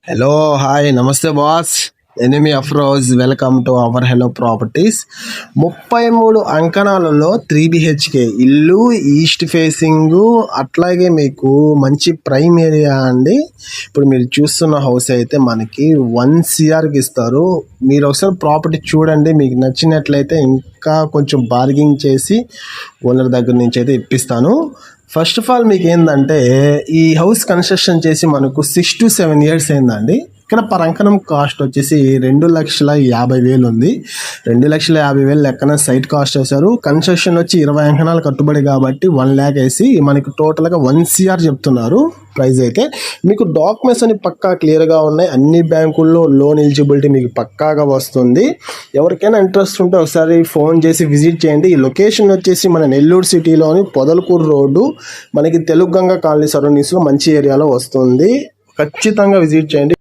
Hello hi నమస్తే boss. నేను మీ Afroz. Welcome to our hello properties. 33 అంకణాలలో 3 BHK ఇల్లు, ఈస్ట్ ఫేసింగ్, అట్లాగే మీకు మంచి ప్రైమ్ ఏరియా అండి. ఇప్పుడు మీరు చూస్తున్న హౌస్ అయితే మనకి 1 CRకి ఇస్తారు. మీరు ఒకసారి ప్రాపర్టీ చూడండి, మీకు నచ్చినట్లయితే ఇంకా కొంచెం బార్గింగ్ చేసి ఓనర్ దగ్గర నుంచి అయితే ఇప్పిస్తాను. ఫస్ట్ ఆఫ్ ఆల్ మీకు ఏంటంటే ఈ హౌస్ కన్స్ట్రక్షన్ చేసి మనకు 6 to 7 years అయిందండి. ఇక్కడ పర్ అంకణం కాస్ట్ వచ్చేసి 2,50,000 ఉంది. 2,50,000 లెక్కన సైట్ కాస్ట్ వేశారు. కన్స్ట్రక్షన్ వచ్చి 20 అంకణాలు కట్టుబడి కాబట్టి 1 lakh వేసి మనకి టోటల్గా 1 CR చెప్తున్నారు ప్రైస్ అయితే. మీకు డాక్యుమెంట్స్ అని పక్కా క్లియర్గా ఉన్నాయి. అన్ని బ్యాంకుల్లో లోన్ ఎలిజిబిలిటీ మీకు పక్కాగా వస్తుంది. ఎవరికైనా ఇంట్రెస్ట్ ఉంటే ఒకసారి ఫోన్ చేసి విజిట్ చేయండి. ఈ లొకేషన్ వచ్చేసి మన నెల్లూరు సిటీలోని పొదలకూరు రోడ్డు, మనకి తెలుగు గంగ కాలనీ సరౌండింగ్స్లో మంచి ఏరియాలో వస్తుంది. ఖచ్చితంగా విజిట్ చేయండి.